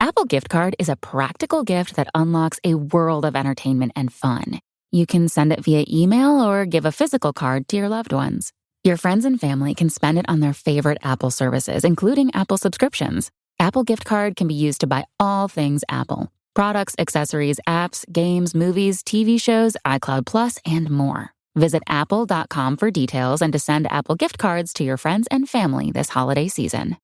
Apple Gift Card is a practical gift that unlocks a world of entertainment and fun. You can send it via email or give a physical card to your loved ones. Your friends and family can spend it on their favorite Apple services, including Apple subscriptions. Apple Gift Card can be used to buy all things Apple: products, accessories, apps, games, movies, TV shows, iCloud Plus, and more. Visit apple.com for details and to send Apple Gift Cards to your friends and family this holiday season.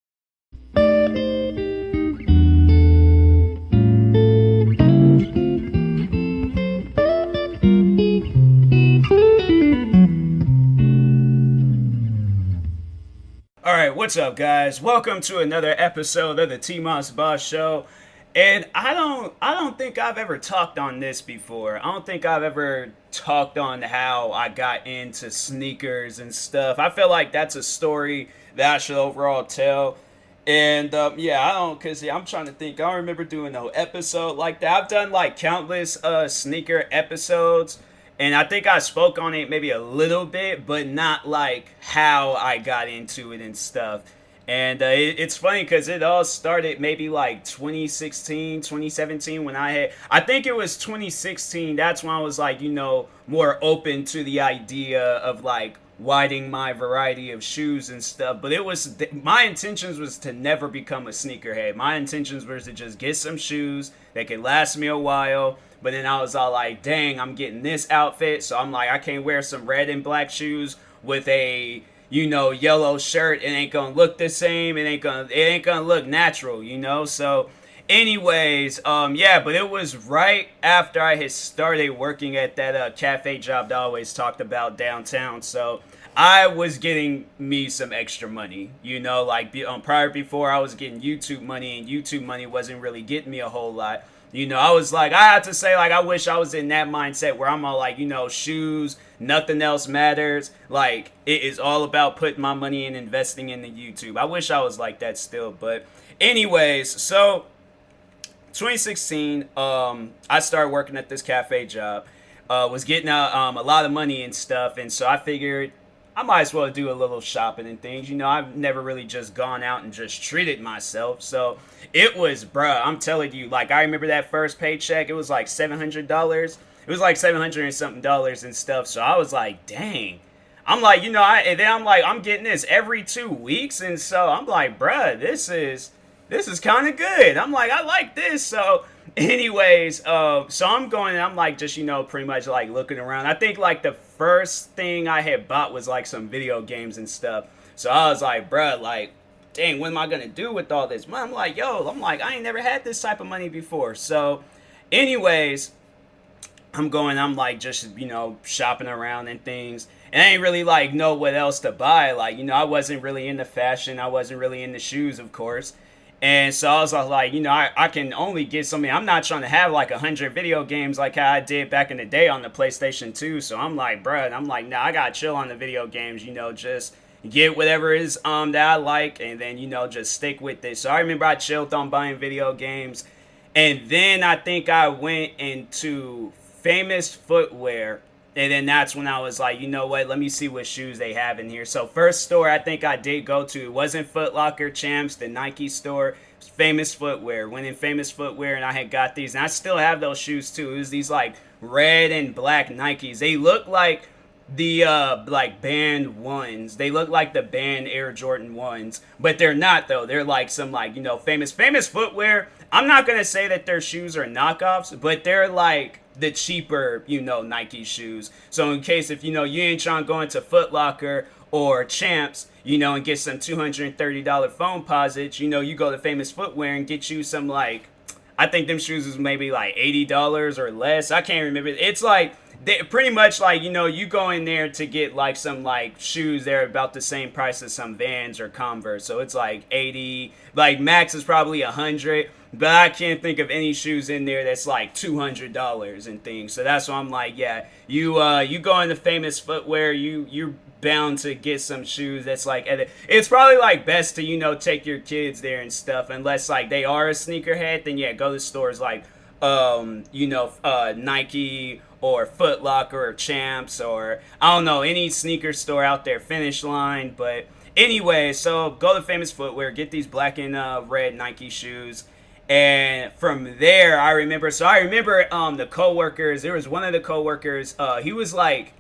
Alright, what's up guys? Welcome to another episode of the TMossBoss show. And I don't think I've ever talked on this before. I don't think I've ever talked on how I got into sneakers and stuff. I feel like that's a story that I should overall tell. And I'm trying to think. I don't remember doing no episode like that. I've done like countless sneaker episodes. And I think I spoke on it maybe a little bit, but not like how I got into it and stuff. And it's funny because it all started maybe like 2016, 2017 when I think it was 2016. That's when I was like, more open to the idea of like widening my variety of shoes and stuff. But my intentions was to never become a sneakerhead. My intentions was to just get some shoes that could last me a while. But then I was all like, dang, I'm getting this outfit. So I'm like, I can't wear some red and black shoes with a, yellow shirt. It ain't gonna look the same. It ain't gonna look natural, So anyways, but it was right after I had started working at that cafe job that I always talked about downtown. So I was getting me some extra money, prior before I was getting YouTube money, and YouTube money wasn't really getting me a whole lot. I was like, I have to say, like, I wish I was in that mindset where I'm all like, shoes, nothing else matters. Like, it is all about putting my money and investing in the YouTube. I wish I was like that still. But anyways, so 2016, I started working at this cafe job, was getting a lot of money and stuff. And so I figured I might as well do a little shopping and things. I've never really just gone out and just treated myself. So it was, bruh, I'm telling you, like, I remember that first paycheck. It was like $700. It was like $700 and something and stuff. So I was like, dang. I'm like, and then I'm like, I'm getting this every 2 weeks. And so I'm like, bruh, this is kind of good. I'm like, I like this. So anyways, so I'm going and I'm like, just, pretty much like looking around. I think like the first thing I had bought was like some video games and stuff. So I was like, bruh, like, dang, what am I going to do with all this? I'm like, I ain't never had this type of money before. So anyways, I'm like just, shopping around and things. And I ain't really like know what else to buy. Like, I wasn't really into fashion. I wasn't really into shoes, of course. And so I was like, I can only get something. I'm not trying to have like 100 video games like how I did back in the day on the PlayStation 2. So I'm like, bruh, nah, I gotta chill on the video games, just get whatever is that I like, and then, just stick with it. So I remember I chilled on buying video games. And then I think I went into Famous Footwear. And then that's when I was like, you know what, let me see what shoes they have in here. So first store I think I did go to, it wasn't Foot Locker, Champs, the Nike store. It was Famous Footwear. Went in Famous Footwear and I had got these. And I still have those shoes too. It was these like red and black Nikes. They look like the like band ones. They look like the band Air Jordan ones. But they're not though. They're like some like, famous Footwear. I'm not going to say that their shoes are knockoffs, but they're like the cheaper, Nike shoes. So in case if, you ain't trying to go into Foot Locker or Champs, and get some $230 phone posits, you go to Famous Footwear and get you some like, I think them shoes is maybe like $80 or less. I can't remember. It's like, they pretty much like, you go in there to get like some like shoes. They're about the same price as some Vans or Converse. So it's like 80, like max is probably 100. But I can't think of any shoes in there that's like $200 and things. So that's why I'm like, yeah, you go into Famous Footwear, you're bound to get some shoes that's like, it's probably like best to, take your kids there and stuff. Unless like they are a sneakerhead, then yeah, go to stores like, Nike or Foot Locker or Champs or I don't know, any sneaker store out there, Finish Line. But anyway, so go to Famous Footwear, get these black and red Nike shoes. And from there, I remember the coworkers. There was one of the coworkers. He was like,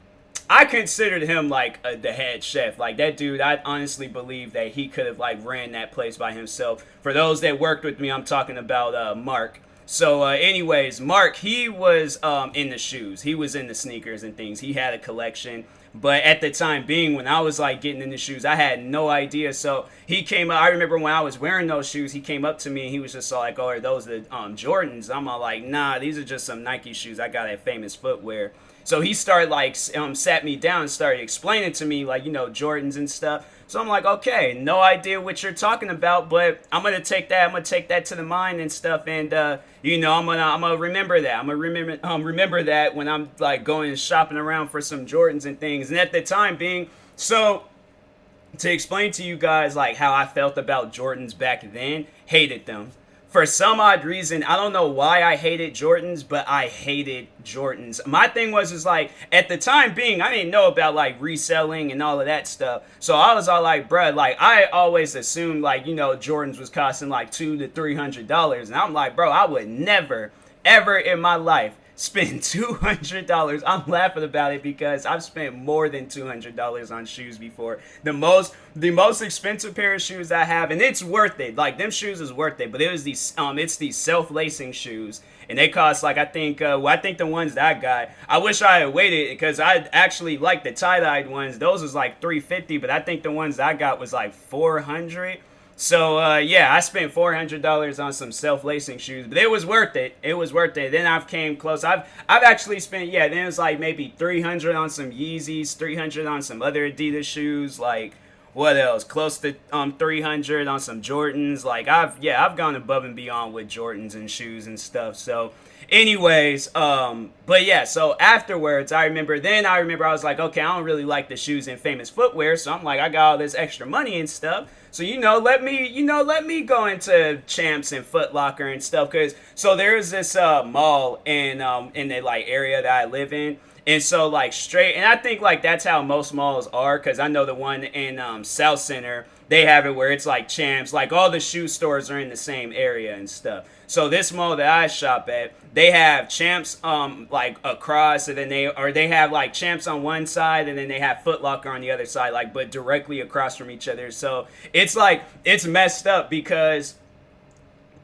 I considered him like the head chef. Like that dude, I honestly believe that he could have like ran that place by himself. For those that worked with me, I'm talking about Mark. So, anyways, Mark, he was in the shoes. He was in the sneakers and things. He had a collection. But at the time being, when I was like getting in the shoes, I had no idea. So he came up. I remember when I was wearing those shoes, he came up to me and he was just like, "Oh, are those the Jordans?" I'm all like, "Nah, these are just some Nike shoes. I got at Famous Footwear." So he started like sat me down and started explaining to me like Jordans and stuff. So I'm like, okay, no idea what you're talking about, but I'm gonna take that. I'm gonna take that to the mind and stuff, and I'm gonna remember that. I'm gonna remember that when I'm like going and shopping around for some Jordans and things. And at the time being, so to explain to you guys like how I felt about Jordans back then, hated them. For some odd reason, I don't know why I hated Jordans, but I hated Jordans. My thing was is like, at the time being, I didn't know about like reselling and all of that stuff. So I was all like, bruh, like I always assumed like, Jordans was costing like $200 to $300. And I'm like, bro, I would never, ever in my life spend $200. I'm laughing about it because I've spent more than $200 on shoes before. The most expensive pair of shoes I have, and it's worth it. Like them shoes is worth it. But it's these self-lacing shoes, and they cost like I think the ones that I got. I wish I had waited because I actually like the tie-dyed ones. Those was like $350, but I think the ones that I got was like $400. So, yeah, I spent $400 on some self-lacing shoes, but it was worth it. It was worth it. Then I've came close. I've actually spent, then it was like maybe $300 on some Yeezys, $300 on some other Adidas shoes, like, what else? Close to $300 on some Jordans. Like, I've gone above and beyond with Jordans and shoes and stuff. So, anyways, but yeah, so afterwards, I remember I was like, okay, I don't really like the shoes in Famous Footwear, so I'm like, I got all this extra money and stuff. So, let me go into Champs and Foot Locker and stuff. So there's this mall in the like area that I live in. And so like straight, and I think like that's how most malls are, because I know the one in South Center, they have it where it's like Champs, like all the shoe stores are in the same area and stuff. So this mall that I shop at, they have Champs like across, and then they have like Champs on one side, and then they have Foot Locker on the other side, like but directly across from each other. So it's like it's messed up because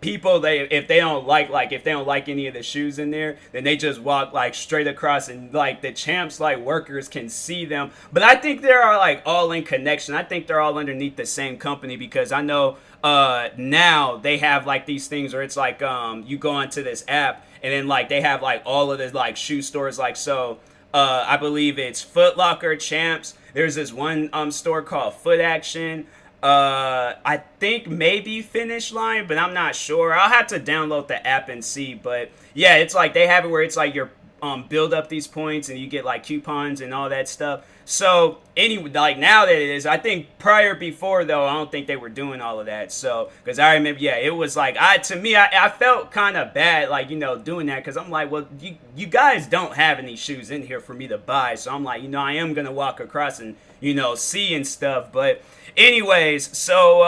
people if they don't like any of the shoes in there, then they just walk like straight across, and like the Champs like workers can see them. But I think they are like all in connection. I think they're all underneath the same company, because I know now they have like these things where it's like you go onto this app, and then like they have like all of the like shoe stores, like so I believe it's Foot Locker, Champs. There's this one store called Foot Action. I think maybe Finish Line, but I'm not sure. I'll have to download the app and see. But yeah, it's like they have it where it's like you're build up these points and you get like coupons and all that stuff. So anyway, like now that it is, I think before though, I don't think they were doing all of that. So because I remember, yeah, it was like I felt kind of bad like doing that, because I'm like, well, you guys don't have any shoes in here for me to buy, so I'm like, I am gonna walk across and see and stuff. But anyways, so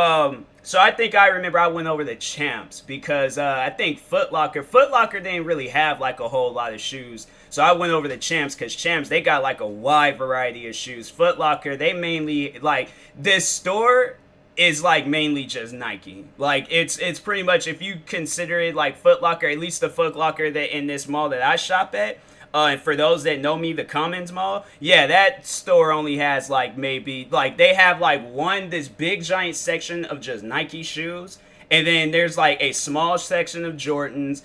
I think I remember I went over to Champs because I think Foot Locker didn't really have like a whole lot of shoes. So I went over to Champs because Champs, they got like a wide variety of shoes. Foot Locker, they mainly like, this store is like mainly just Nike. Like it's pretty much, if you consider it like Foot Locker, at least the Foot Locker that in this mall that I shop at, and for those that know me, the Commons Mall, yeah, that store only has like maybe, like they have like this big giant section of just Nike shoes, and then there's like a small section of Jordans.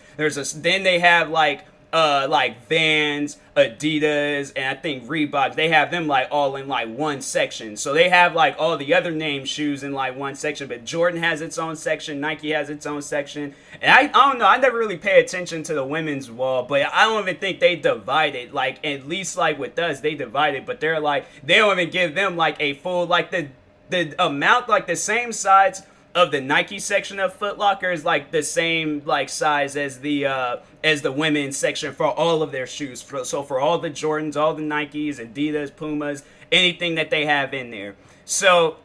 Then they have like Vans, Adidas, and I think Reebok. They have them like all in like one section. So they have like all the other name shoes in like one section, but Jordan has its own section, Nike has its own section. And I don't know, I never really pay attention to the women's wall, but I don't even think they divide it. Like at least like with us, they divide it, but they don't even give them like a full, like the amount, like the same size of the Nike section of Foot Locker is like the same like size as the women's section for all of their shoes. So for all the Jordans, all the Nikes, Adidas, Pumas, anything that they have in there. So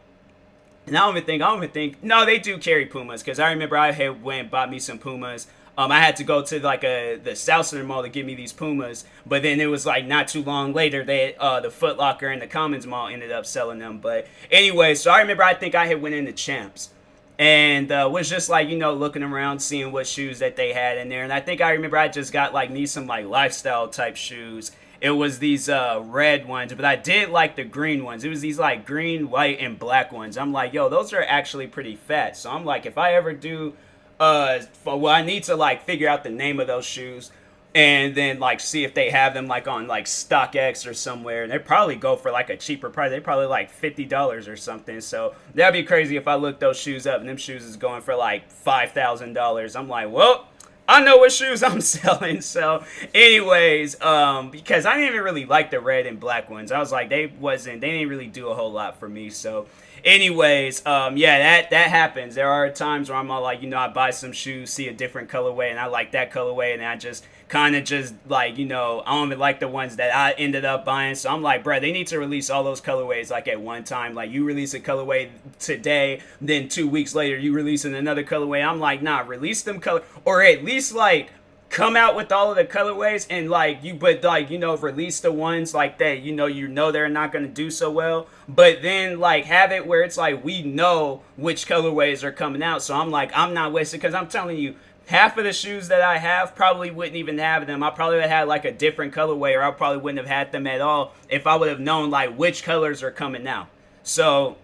And I don't even think, no, they do carry Pumas because I remember I had went and bought me some Pumas. I had to go to like the South Center Mall to get me these Pumas, but then it was like not too long later that the Foot Locker and the Commons Mall ended up selling them. But anyway, so I remember I think I had went into Champs and was just like, you know, looking around, seeing what shoes that they had in there. And I think I remember I just got like me some like lifestyle type shoes. It was these red ones, but I did like the green ones. It was these like green, white, and black ones. I'm like, yo, those are actually pretty fat. So I'm like, if I ever do, well, I need to like figure out the name of those shoes and then like see if they have them like on like StockX or somewhere. And they probably go for like a cheaper price. They probably like $50 or something. So that'd be crazy if I looked those shoes up and them shoes is going for like $5,000. I'm like, well, I know what shoes I'm selling. So anyways, because I didn't even really like the red and black ones. I was like, they didn't really do a whole lot for me. So anyways, yeah, that happens. There are times where I'm all like, you know, I buy some shoes, see a different colorway, and I like that colorway, and I just kind of just like, you know, I don't even like the ones that I ended up buying. So I'm like, bruh, they need to release all those colorways like at one time. Like you release a colorway today, then 2 weeks later you releasing another colorway. I'm like, nah, release them color, or at least like come out with all of the colorways and like you, but like, you know, release the ones like that, you know they're not going to do so well, but then like have it where it's like we know which colorways are coming out. So I'm like, I'm not wasting, because I'm telling you, half of the shoes that I have probably wouldn't even have them. I probably would have had like a different colorway, or I probably wouldn't have had them at all if I would have known like which colors are coming out. So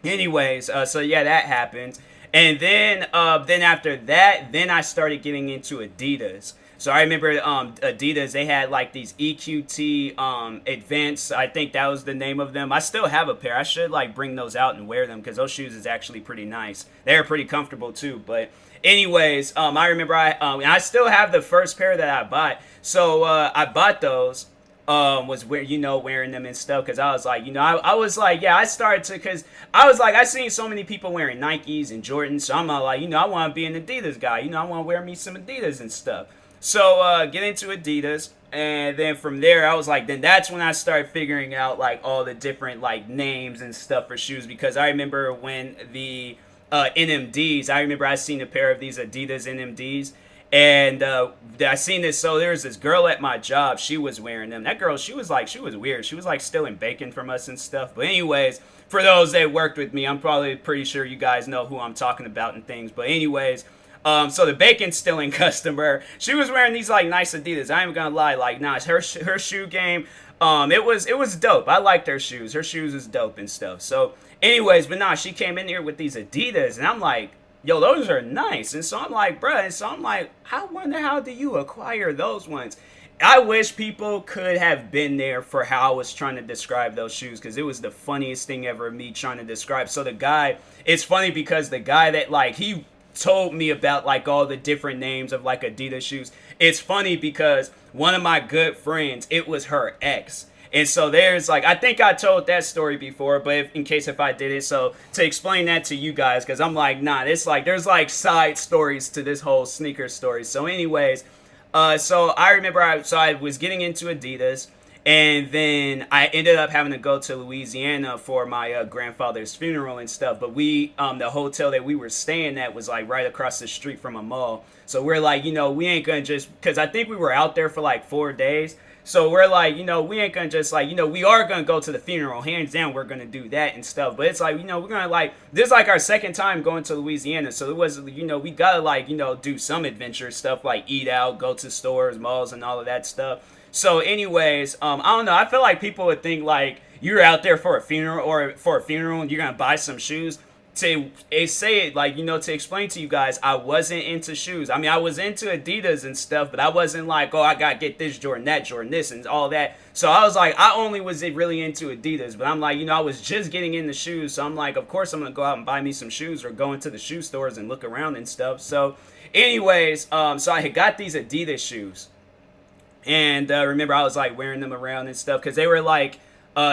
anyways, so yeah, that happened. And then after that, then I started getting into Adidas. So I remember Adidas, they had like these EQT Advanced, I think that was the name of them. I still have a pair. I should like bring those out and wear them because those shoes is actually pretty nice. They're pretty comfortable too. But anyways, I remember I still have the first pair that I bought. So I bought those. Was where, you know, wearing them and stuff, because I was like, you know, I was like, yeah, I started to, because I was like, I seen so many people wearing Nikes and Jordans, so I'm like, you know, I want to be an Adidas guy, you know, I want to wear me some Adidas and stuff. So get into Adidas, and then from there I was like, then that's when I started figuring out like all the different like names and stuff for shoes, because I remember when the NMDs, I remember I seen a pair of these Adidas NMDs. And I seen this. So there was this girl at my job. She was wearing them. That girl, she was weird. She was like stealing bacon from us and stuff. But anyways, for those that worked with me, I'm probably pretty sure you guys know who I'm talking about and things. But anyways, so the bacon stealing customer, she was wearing these like nice Adidas. I ain't gonna lie, like nah, her shoe game, it was dope. I liked her shoes. Her shoes is dope and stuff. So anyways, but nah, she came in here with these Adidas, and I'm like, yo, those are nice. And so I'm like, bruh, and so I'm like, I wonder, how do you acquire those ones? I wish people could have been there for how I was trying to describe those shoes, because it was the funniest thing ever, me trying to describe. So the guy, it's funny because the guy that like, he told me about like all the different names of like Adidas shoes. It's funny because one of my good friends, it was her ex. And so there's like, I think I told that story before, but in case if I did it, so to explain that to you guys, because I'm like, nah, it's like, there's like side stories to this whole sneaker story. So anyways, so I remember I was getting into Adidas, and then I ended up having to go to Louisiana for my grandfather's funeral and stuff. But the hotel that we were staying at was like right across the street from a mall. So we're like, you know, we ain't gonna just, because I think we were out there for like 4 days. So we're like, you know, we ain't gonna just like, you know, we are gonna go to the funeral, hands down, we're gonna do that and stuff. But it's like, you know, we're gonna like, this is like our second time going to Louisiana. So it was, you know, we gotta like, you know, do some adventure stuff like eat out, go to stores, malls, and all of that stuff. So anyways, I don't know, I feel like people would think like you're out there for a funeral, and you're gonna buy some shoes. To say it, like, you know, to explain to you guys, I wasn't into shoes. I mean, I was into Adidas and stuff, but I wasn't like, oh, I gotta get this Jordan, that Jordan, this, and all that. So I was like, I only was really into Adidas, but I'm like, you know, I was just getting into shoes. So I'm like, of course I'm gonna go out and buy me some shoes, or go into the shoe stores and look around and stuff. So anyways, so I had got these Adidas shoes, and remember I was like wearing them around and stuff, because they were like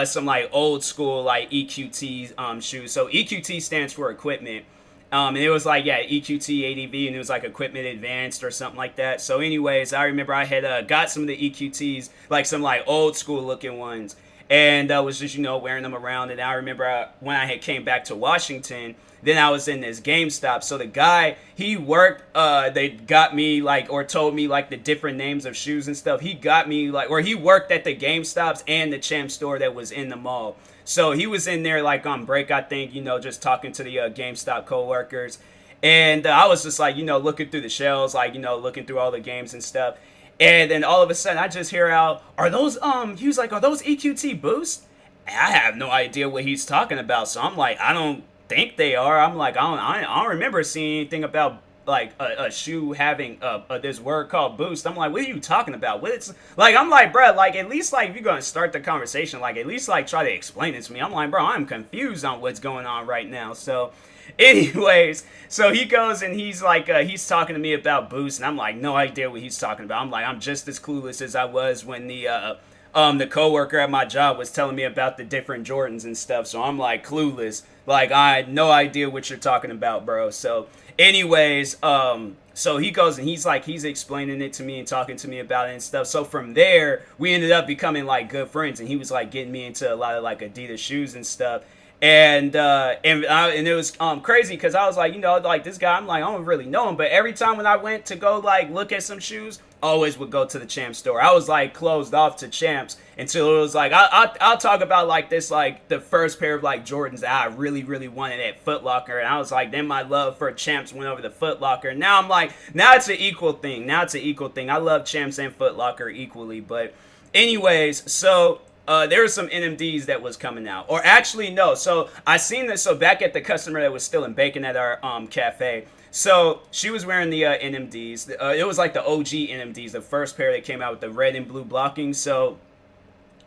some like old school like EQT shoes. So EQT stands for equipment, and it was like, yeah, EQT ADV, and it was like equipment advanced or something like that. So anyways, I remember I had got some of the EQTs, like some like old school looking ones, and was just wearing them around. And I remember when I had came back to Washington, then I was in this GameStop. So the guy, he worked, they got me like, or told me like the different names of shoes and stuff. He got me like, or he worked at the GameStops and the Champ store that was in the mall. So he was in there like on break, I think, just talking to the GameStop coworkers. And I was just like, looking through the shelves, like, looking through all the games and stuff. And then all of a sudden I just hear out, are those, he was like, are those EQT boosts? And I have no idea what he's talking about. So I'm like, I don't think they are. I'm like, I don't remember seeing anything about like a shoe having this word called boost. I'm like, what are you talking about? What it's like? I'm like, bro, like at least like if you're gonna start the conversation, like at least like try to explain it to me. I'm like, bro, I'm confused on what's going on right now. So anyways, so he goes and he's like, he's talking to me about boost, and I'm like, no idea what he's talking about. I'm like, I'm just as clueless as I was when the coworker at my job was telling me about the different Jordans and stuff. So I'm like clueless. Like I had no idea what you're talking about, bro. So anyways, so he goes and he's explaining it to me and talking to me about it and stuff. So from there, we ended up becoming like good friends, and he was like getting me into a lot of like Adidas shoes and stuff. And it was crazy because I was like, like this guy, I'm like, I don't really know him, but every time when I went to go like look at some shoes, always would go to the Champ store. I was like closed off to Champs until it was like I'll talk about like this, like the first pair of like Jordans that I really really wanted at Foot Locker, and I was like, then my love for Champs went over to Foot Locker. Now I'm like, now it's an equal thing. I love Champs and Foot Locker equally. But anyways, so there were some NMDs that was coming out, or actually no. So I seen this. So back at the customer that was still in bacon at our cafe. So she was wearing the NMDs. It was like the OG NMDs, the first pair that came out with the red and blue blocking. So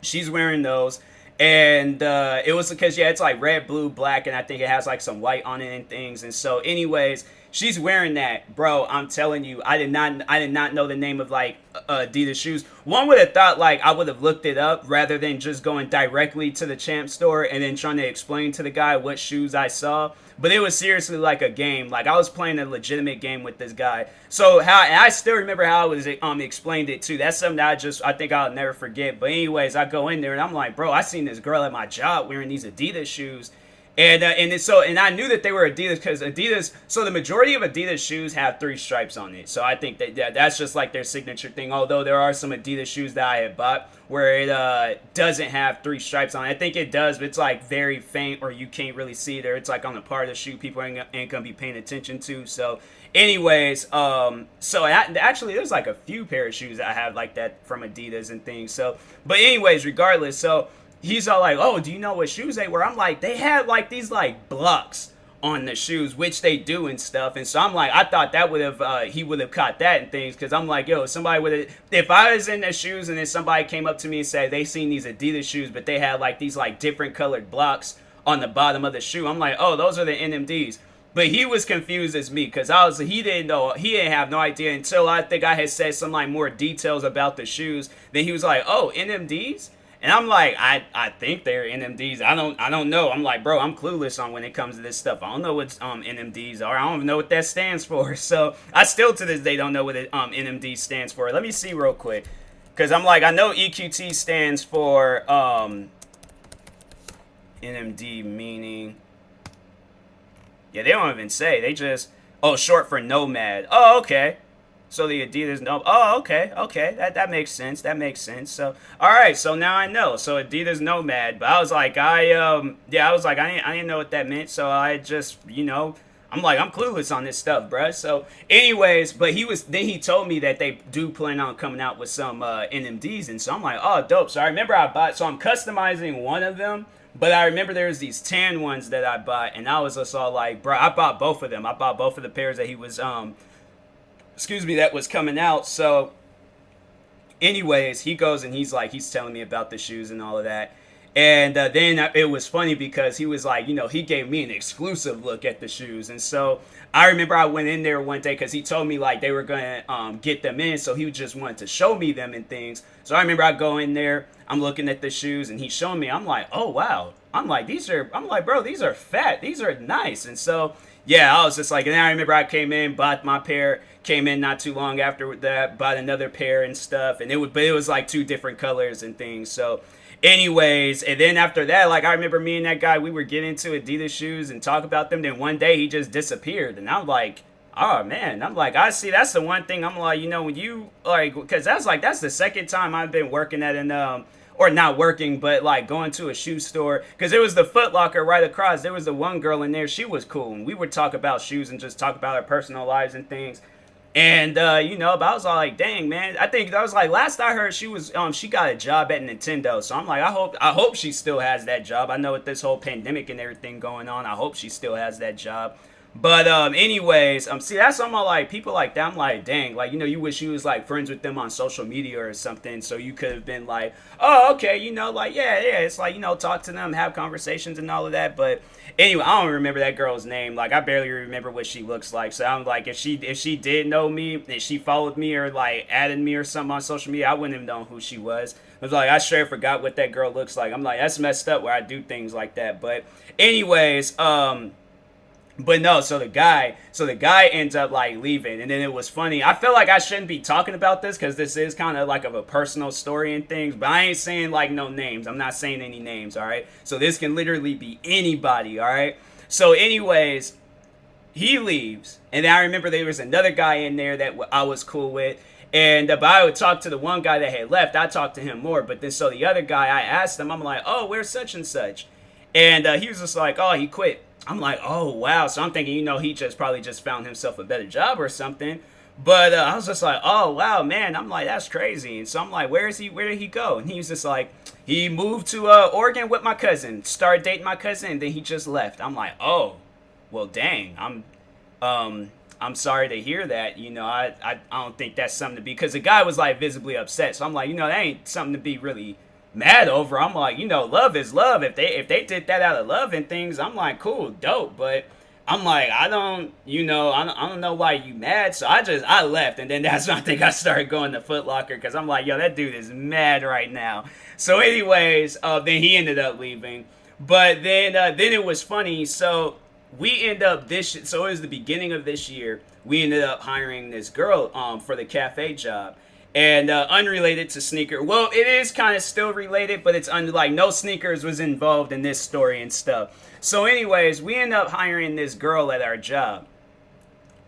she's wearing those, and it was because it's like red, blue, black, and I think it has like some white on it and things. And so, anyways, she's wearing that, bro. I'm telling you, I did not know the name of like Adidas shoes. One would have thought like I would have looked it up rather than just going directly to the Champ store and then trying to explain to the guy what shoes I saw. But it was seriously like a game. Like I was playing a legitimate game with this guy. So and I still remember how I was explained it too. That's something that I think I'll never forget. But anyways, I go in there and I'm like, bro, I seen this girl at my job wearing these Adidas shoes. And I knew that they were Adidas because Adidas. So the majority of Adidas shoes have 3 stripes on it. So I think that's just like their signature thing. Although there are some Adidas shoes that I had bought where it doesn't have 3 stripes on it. I think it does, but it's like very faint, or you can't really see it, or it's like on the part of the shoe people ain't gonna be paying attention to. So anyways, actually there's like a few pair of shoes that I have like that from Adidas and things. So, but anyways, regardless, so he's all like, oh, do you know what shoes they were? I'm like, they had like these like blocks on the shoes, which they do and stuff. And so I'm like, I thought that would have, he would have caught that and things. Cause I'm like, yo, somebody would have, if I was in the shoes and then somebody came up to me and said they seen these Adidas shoes, but they had like these like different colored blocks on the bottom of the shoe. I'm like, oh, those are the NMDs. But he was confused as me because he didn't know, he didn't have no idea until I think I had said some like more details about the shoes. Then he was like, oh, NMDs? And I'm like, I think they're NMDs. I don't know. I'm like, bro, I'm clueless on when it comes to this stuff. I don't know what NMDs are. I don't even know what that stands for. So I still to this day don't know what NMD stands for. Let me see real quick, because I'm like, I know EQT stands for NMD meaning. Yeah, they don't even say. They just short for Nomad. Oh, okay. So the Adidas, okay, that makes sense. So, all right, so now I know. So Adidas Nomad, but I was like, I didn't know what that meant. So I just, I'm like, I'm clueless on this stuff, bruh. So, anyways, but he told me that they do plan on coming out with some NMDs, and so I'm like, oh, dope. So I remember I'm customizing one of them. But I remember there was these tan ones that I bought, and I was just all like, bro, I bought both of them. I bought both of the pairs that he was that was coming out. So anyways, he goes and he's telling me about the shoes and all of that. And then it was funny because he was like, he gave me an exclusive look at the shoes. And so I remember I went in there one day because he told me like they were going to get them in. So he just wanted to show me them and things. So I remember I go in there, I'm looking at the shoes and he's showing me. I'm like, oh, wow. I'm like, bro, these are fat. These are nice. And so, yeah, I was just like, and then I remember I came in, bought my pair, came in not too long after that, bought another pair and stuff. And it was like 2 different colors and things. So Anyways, and then after that, like I remember me and that guy, we were getting into Adidas shoes and talk about them. Then one day he just disappeared, and I'm like, oh man, I'm like, I see. That's the one thing I'm like, when you like, because that's the second time I've been working at an or not working, but like going to a shoe store, because it was the Foot Locker right across. There was the one girl in there. She was cool, and we would talk about shoes and just talk about our personal lives and things. And but I was all like, dang man, I think that was like last I heard she got a job at Nintendo. So I'm like, I hope she still has that job. I know with this whole pandemic and everything going on, I hope she still has that job. But anyways, see that's something like people like that. I'm like, dang, like you wish you was like friends with them on social media or something, so you could have been like, oh okay, like yeah, it's like talk to them, have conversations and all of that. But anyway, I don't remember that girl's name. Like I barely remember what she looks like. So I'm like, if she did know me and she followed me or like added me or something on social media, I wouldn't have known who she was. I was like, I sure forgot what that girl looks like. I'm like, that's messed up where I do things like that. But anyways, but no, so the guy ends up like leaving, and then it was funny. I feel like I shouldn't be talking about this because this is kind of like of a personal story and things, but I ain't saying like no names. I'm not saying any names, all right? So this can literally be anybody, all right? So anyways, he leaves, and I remember there was another guy in there that I was cool with, and but I would talk to the one guy that had left. I talked to him more, but then so the other guy, I asked him, I'm like, oh, where's such and such? And he was just like, oh, he quit. I'm like, oh, wow. So I'm thinking, he probably just found himself a better job or something. But I was just like, oh, wow, man. I'm like, that's crazy. And so I'm like, where did he go? And he was just like, he moved to Oregon with my cousin, started dating my cousin, and then he just left. I'm like, oh, well, dang. I'm sorry to hear that. I don't think that's something to be, because the guy was like visibly upset. So I'm like, that ain't something to be really mad over. I'm like, love is love. If they did that out of love and things, I'm like, cool, dope. But I'm like, I don't know why you mad. So I left, and then that's when I think I started going to Foot Locker, because I'm like, yo, that dude is mad right now. So anyways, then he ended up leaving. But then it was funny. So we end up so it was the beginning of this year. We ended up hiring this girl for the cafe job. And unrelated to sneaker. Well, it is kind of still related, but it's like no sneakers was involved in this story and stuff. So anyways, we end up hiring this girl at our job.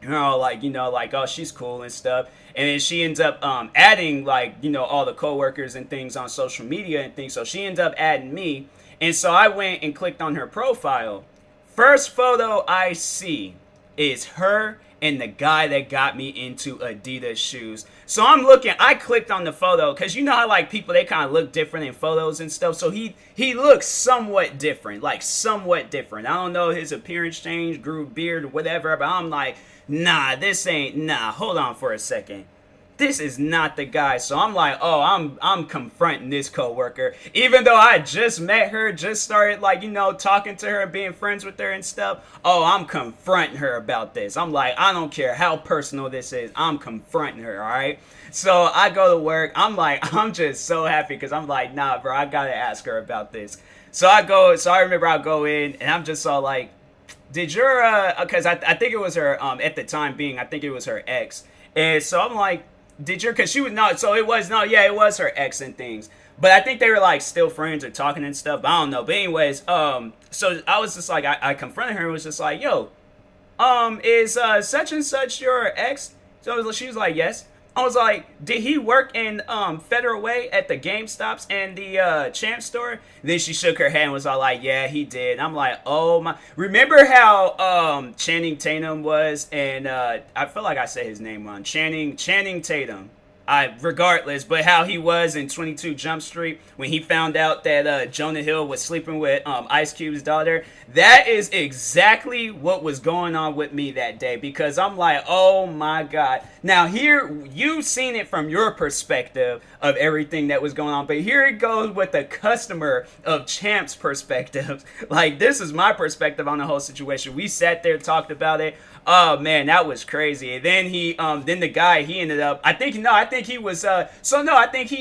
Like, oh, she's cool and stuff. And then she ends up adding, like, all the coworkers and things on social media and things. So she ends up adding me. And so I went and clicked on her profile. First photo I see is her and the guy that got me into Adidas shoes. So I clicked on the photo, because how like people, they kind of look different in photos and stuff. So he looks somewhat different, like somewhat different. I don't know, his appearance changed, grew beard, whatever, but I'm like, nah, hold on for a second. This is not the guy. So I'm like, oh, I'm confronting this coworker. Even though I just met her, just started like, talking to her and being friends with her and stuff. Oh, I'm confronting her about this. I'm like, I don't care how personal this is. I'm confronting her, all right? So I go to work. I'm just so happy, because I'm like, nah, bro, I got to ask her about this. So I remember I go in, and I'm just all like, did your, because I think it was her, at the time being, I think it was her ex. And so I'm like, because she was not, so it was her ex and things, but I think they were like still friends or talking and stuff, but I don't know. But anyways, so I was just like, I confronted her and was just like, yo, is such and such your ex? So she was like, yes. I was like, did he work in Federal Way at the GameStops and the Champ store? Then she shook her head and was all like, yeah, he did. I'm like, oh my. Remember how Channing Tatum was? And I feel like I said his name wrong. Channing Tatum. Regardless, but how he was in 22 Jump Street when he found out that Jonah Hill was sleeping with Ice Cube's daughter. That is exactly what was going on with me that day, because I'm like, oh my God. Now here, you've seen it from your perspective of everything that was going on, but here it goes with the customer of Champ's perspective. Like, this is my perspective on the whole situation. We sat there, talked about it. Oh man, that was crazy. And then then the guy, he ended up, I think he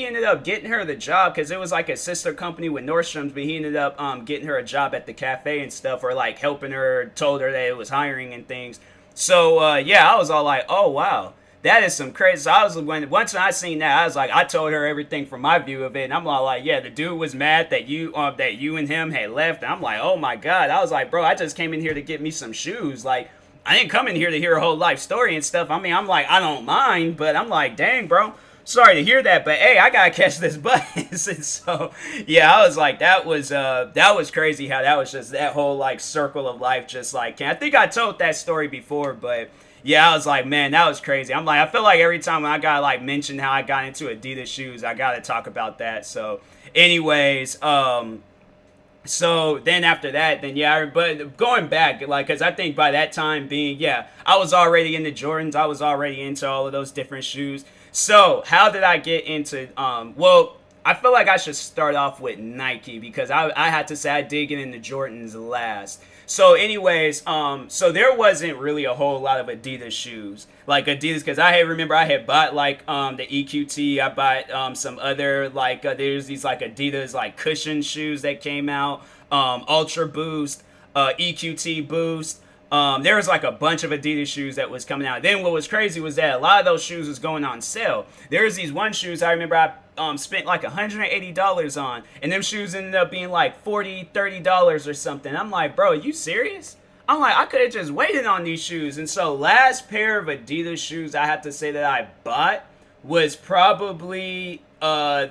ended up getting her the job, because it was like a sister company with Nordstrom's, but he ended up getting her a job at the cafe and stuff, or like helping her, told her that it was hiring and things. So yeah, I was all like, oh wow. that is some crazy. So I was once I seen that, I was like, I told her everything from my view of it, and I'm all like, yeah, the dude was mad that you and him had left. And I'm like, oh my god. I was like, bro, I just came in here to get me some shoes. Like, I didn't come in here to hear a whole life story and stuff. I mean, I'm like, I don't mind, but I'm like, dang, bro, sorry to hear that, but hey, I gotta catch this bus. And so, yeah, I was like, that was crazy how that was just that whole like circle of life, just like, I think I told that story before, but yeah, I was like, man, that was crazy. I'm like, I feel like every time when I gotta like mention how I got into Adidas shoes, I gotta talk about that. So, anyways, so then after that, then yeah, but going back, like, because I think by that time being, yeah, I was already into Jordans. I was already into all of those different shoes. So how did I get into, well, I feel like I should start off with Nike because I had to say I did get into Jordans last. So anyways, so there wasn't really a whole lot of Adidas shoes. Like Adidas, because I remember I had bought like the EQT. I bought some other like there's these like Adidas like cushion shoes that came out. Ultra Boost, EQT Boost. There was like a bunch of Adidas shoes that was coming out. Then what was crazy was that a lot of those shoes was going on sale. There was these one shoes I remember I spent like $180 on, and them shoes ended up being like $40, $30 or something. I'm like, bro, are you serious? I'm like, I could have just waited on these shoes. And so last pair of Adidas shoes I have to say that I bought was probably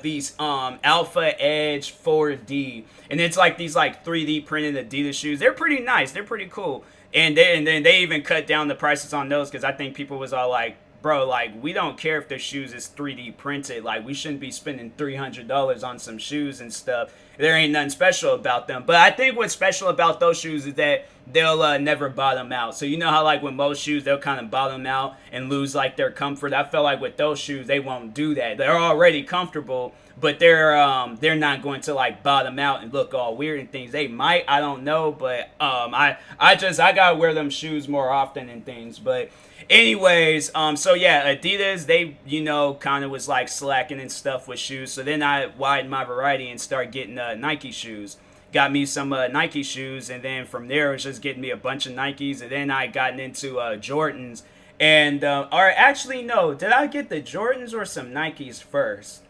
these Alpha Edge 4D, and it's like these like 3D printed Adidas shoes. They're pretty nice. They're pretty cool. And then they even cut down the prices on those because I think people was all like, bro, like, we don't care if the shoes is 3D printed. Like, we shouldn't be spending $300 on some shoes and stuff. There ain't nothing special about them. But I think what's special about those shoes is that they'll never bottom out. So you know how like with most shoes, they'll kind of bottom out and lose like their comfort. I feel like with those shoes, they won't do that. They're already comfortable, but they're not going to like bottom out and look all weird and things. They might, I don't know, but I gotta wear them shoes more often and things. But anyways, so yeah, Adidas, they, you know, kind of was like slacking and stuff with shoes. So then I widened my variety and started getting Nike shoes. Got me some Nike shoes, and then from there it was just getting me a bunch of Nikes, and then I gotten into Jordans. And or actually no, did I get the Jordans or some Nikes first?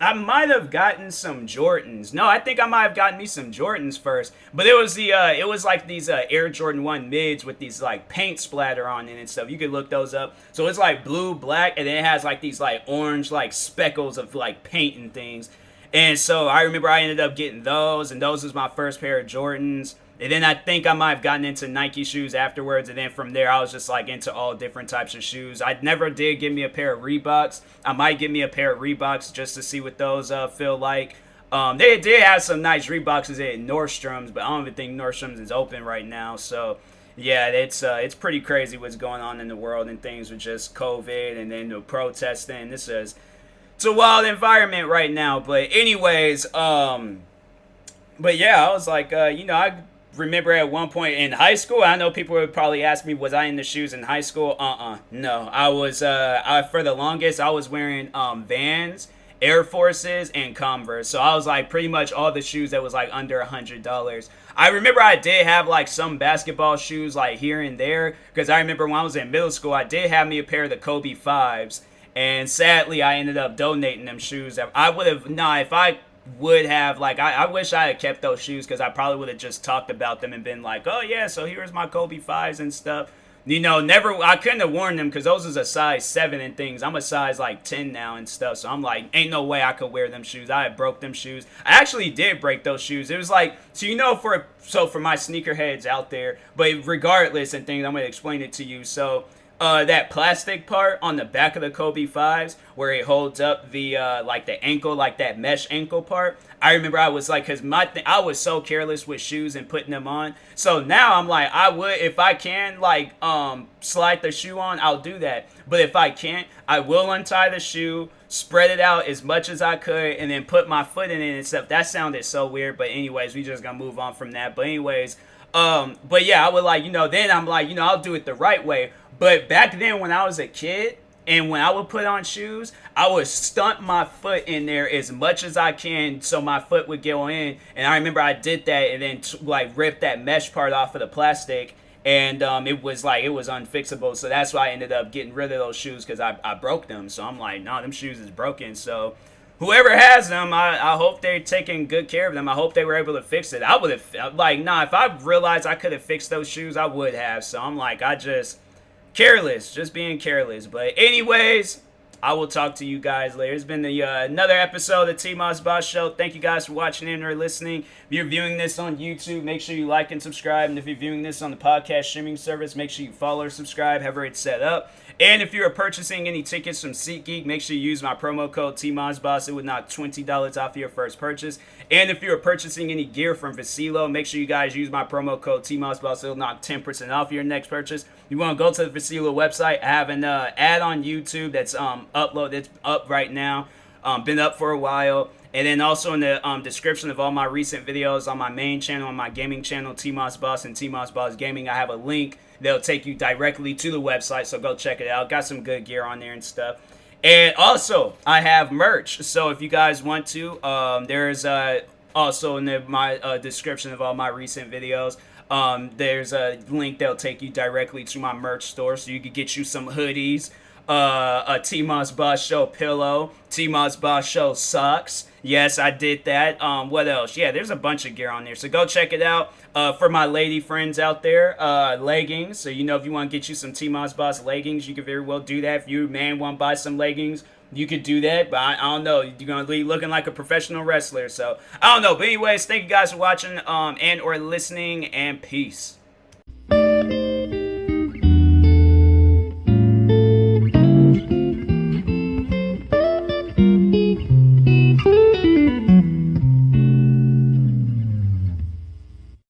I might have gotten some Jordans. No, I think I might have gotten me some Jordans first. But it was like these Air Jordan 1 mids with these like paint splatter on it and stuff. You could look those up. So it's like blue, black, and then it has like these like orange like speckles of like paint and things. And so I remember I ended up getting those, and those was my first pair of Jordans. And then I think I might have gotten into Nike shoes afterwards, and then from there I was just like into all different types of shoes. I never did get me a pair of Reeboks. I might get me a pair of Reeboks just to see what those feel like. They did have some nice Reeboks at Nordstrom's, but I don't even think Nordstrom's is open right now. So yeah, it's pretty crazy what's going on in the world and things with just COVID and then the protesting. It's a wild environment right now. But anyways, but yeah, I was like, I remember at one point in high school, I know people would probably ask me, was I in the shoes in high school? No. I was, for the longest, I was wearing Vans, Air Forces, and Converse. So I was like pretty much all the shoes that was like under $100. I remember I did have like some basketball shoes like here and there, because I remember when I was in middle school, I did have me a pair of the Kobe 5s. And sadly, I ended up donating them shoes. I would have, if I would have, like, I wish I had kept those shoes, because I probably would have just talked about them and been like, oh yeah, so here's my Kobe 5s and stuff. You know, I couldn't have worn them because those is a size 7 and things. I'm a size like 10 now and stuff. So I'm like, ain't no way I could wear them shoes. I had broke them shoes. I actually did break those shoes. It was like, for my sneakerheads out there, but regardless and things, I'm going to explain it to you. So that plastic part on the back of the Kobe 5s where it holds up the like the ankle, like that mesh ankle part. I remember I was like, because I was so careless with shoes and putting them on. So now I'm like, I would, if I can, like slide the shoe on, I'll do that. But if I can't, I will untie the shoe, spread it out as much as I could, and then put my foot in it and stuff. That sounded so weird, but anyways, we just gonna move on from that. But anyways, but yeah, I would like, then I'm like, I'll do it the right way. But back then when I was a kid and when I would put on shoes, I would stunt my foot in there as much as I can so my foot would go in. And I remember I did that and then ripped that mesh part off of the plastic and it was unfixable. So that's why I ended up getting rid of those shoes, because I broke them. So I'm like, no, them shoes is broken. So whoever has them, I hope they're taking good care of them. I hope they were able to fix it. I would have, like, nah, if I realized I could have fixed those shoes, I would have. So I'm like, careless, just being careless. But anyways, I will talk to you guys later. It's been another episode of the TMossBoss Show. Thank you guys for watching in or listening. If you're viewing this on YouTube, make sure you like and subscribe. And if you're viewing this on the podcast streaming service, make sure you follow or subscribe, however it's set up. And if you are purchasing any tickets from SeatGeek, make sure you use my promo code TMossBoss. It would knock $20 off your first purchase. And if you are purchasing any gear from Vacilo, make sure you guys use my promo code TMossBoss. It'll knock 10% off your next purchase. You want to go to the Vacilo website. I have an ad on YouTube that's that's up right now. Been up for a while. And then also in the description of all my recent videos on my main channel, on my gaming channel, TMossBoss and TMossBoss Gaming, I have a link that'll take you directly to the website, so go check it out. Got some good gear on there and stuff. And also, I have merch, so if you guys want to, there's also in my description of all my recent videos, there's a link that'll take you directly to my merch store, so you can get you some hoodies, a TMossBoss Show pillow, TMossBoss Show socks. Yes, I did that. What else? Yeah, there's a bunch of gear on there, so go check it out. For my lady friends out there, leggings. So, if you want to get you some TMossBoss leggings, you can very well do that. If you, man, want to buy some leggings, you could do that. But I don't know. You're going to be looking like a professional wrestler. So, I don't know. But anyways, thank you guys for watching and or listening, and peace.